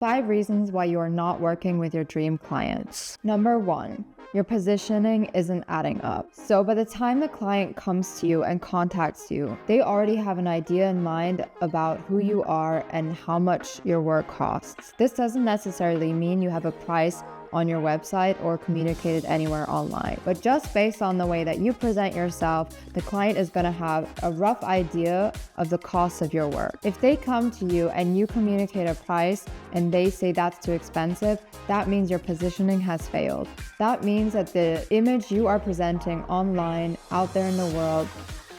5 reasons why you are not working with your dream clients. Number 1, your positioning isn't adding up. So by the time the client comes to you and contacts you, they already have an idea in mind about who you are and how much your work costs. This doesn't necessarily mean you have a price on your website or communicated anywhere online. But just based on the way that you present yourself, the client is going to have a rough idea of the cost of your work. If they come to you and you communicate a price and they say that's too expensive, that means your positioning has failed. That means that the image you are presenting online, out there in the world,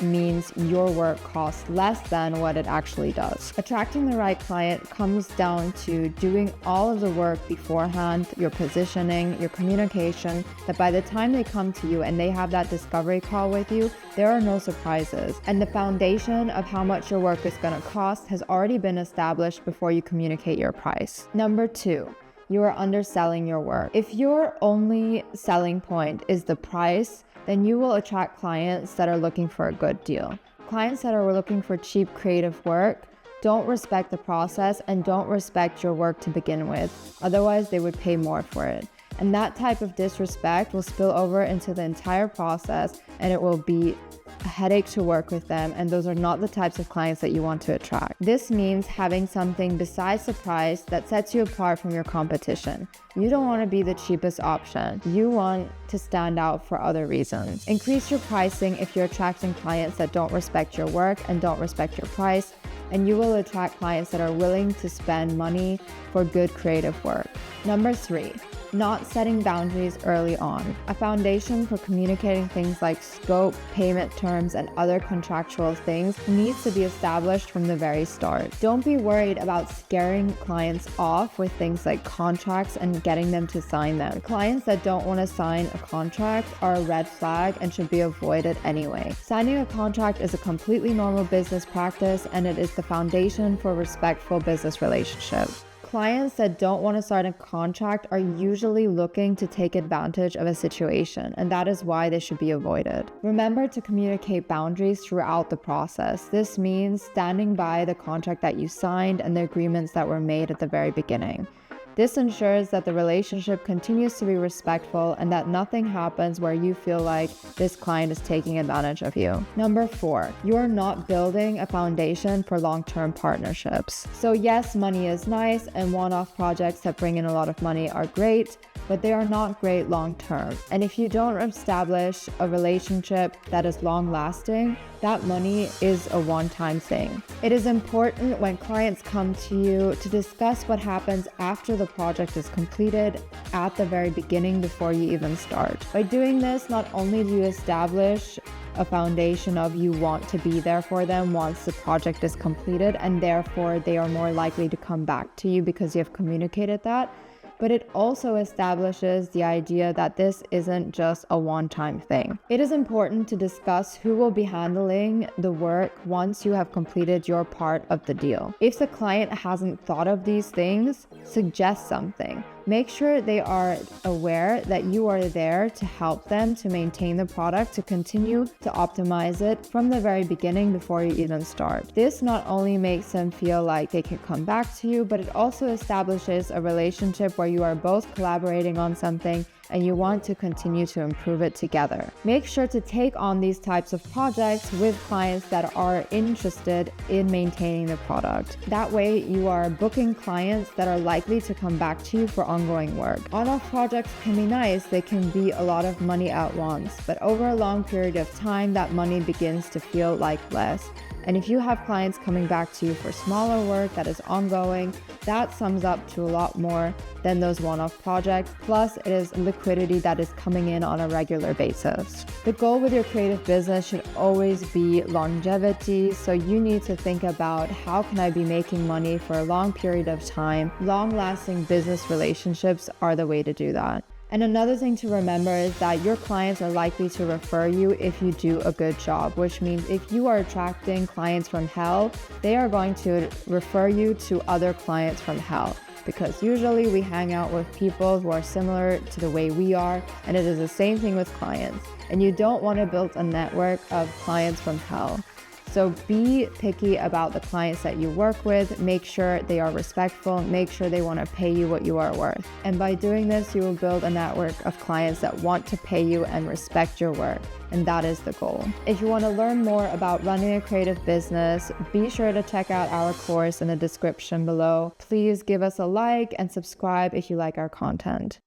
means your work costs less than what it actually does. Attracting the right client comes down to doing all of the work beforehand, your positioning, your communication, that by the time they come to you and they have that discovery call with you, there are no surprises. And the foundation of how much your work is going to cost has already been established before you communicate your price. Number 2, you are underselling your work. If your only selling point is the price, then you will attract clients that are looking for a good deal. Clients that are looking for cheap creative work don't respect the process and don't respect your work to begin with. Otherwise, they would pay more for it. And that type of disrespect will spill over into the entire process, and it will be a headache to work with them, and those are not the types of clients that you want to attract. This means having something besides the price that sets you apart from your competition. You don't want to be the cheapest option. You want to stand out for other reasons. Increase your pricing if you're attracting clients that don't respect your work and don't respect your price, and you will attract clients that are willing to spend money for good creative work. Number 3, not setting boundaries early on. A foundation for communicating things like scope, payment terms, and other contractual things needs to be established from the very start. Don't be worried about scaring clients off with things like contracts and getting them to sign them. Clients that don't want to sign a contract are a red flag and should be avoided anyway. Signing a contract is a completely normal business practice, and it is the foundation for a respectful business relationship. Clients that don't want to start a contract are usually looking to take advantage of a situation, and that is why they should be avoided. Remember to communicate boundaries throughout the process. This means standing by the contract that you signed and the agreements that were made at the very beginning. This ensures that the relationship continues to be respectful and that nothing happens where you feel like this client is taking advantage of you. Number 4, you are not building a foundation for long-term partnerships. So yes, money is nice and one-off projects that bring in a lot of money are great, but they are not great long-term. And if you don't establish a relationship that is long-lasting, that money is a one-time thing. It is important when clients come to you to discuss what happens after the project is completed at the very beginning before you even start. By doing this, not only do you establish a foundation of you want to be there for them once the project is completed, and therefore they are more likely to come back to you because you have communicated that, but it also establishes the idea that this isn't just a one-time thing. It is important to discuss who will be handling the work once you have completed your part of the deal. If the client hasn't thought of these things, suggest something. Make sure they are aware that you are there to help them to maintain the product, to continue to optimize it from the very beginning before you even start. This not only makes them feel like they can come back to you, but it also establishes a relationship where you are both collaborating on something and you want to continue to improve it together. Make sure to take on these types of projects with clients that are interested in maintaining the product. That way you are booking clients that are likely to come back to you for ongoing work. On-off projects can be nice, they can be a lot of money at once, but over a long period of time that money begins to feel like less. And if you have clients coming back to you for smaller work that is ongoing, that sums up to a lot more than those one-off projects. Plus, it is liquidity that is coming in on a regular basis. The goal with your creative business should always be longevity. So you need to think about, how can I be making money for a long period of time? Long-lasting business relationships are the way to do that. And another thing to remember is that your clients are likely to refer you if you do a good job, which means if you are attracting clients from hell, they are going to refer you to other clients from hell. Because usually we hang out with people who are similar to the way we are, and it is the same thing with clients. And you don't want to build a network of clients from hell. So be picky about the clients that you work with. Make sure they are respectful. Make sure they want to pay you what you are worth. And by doing this, you will build a network of clients that want to pay you and respect your work. And that is the goal. If you want to learn more about running a creative business, be sure to check out our course in the description below. Please give us a like and subscribe if you like our content.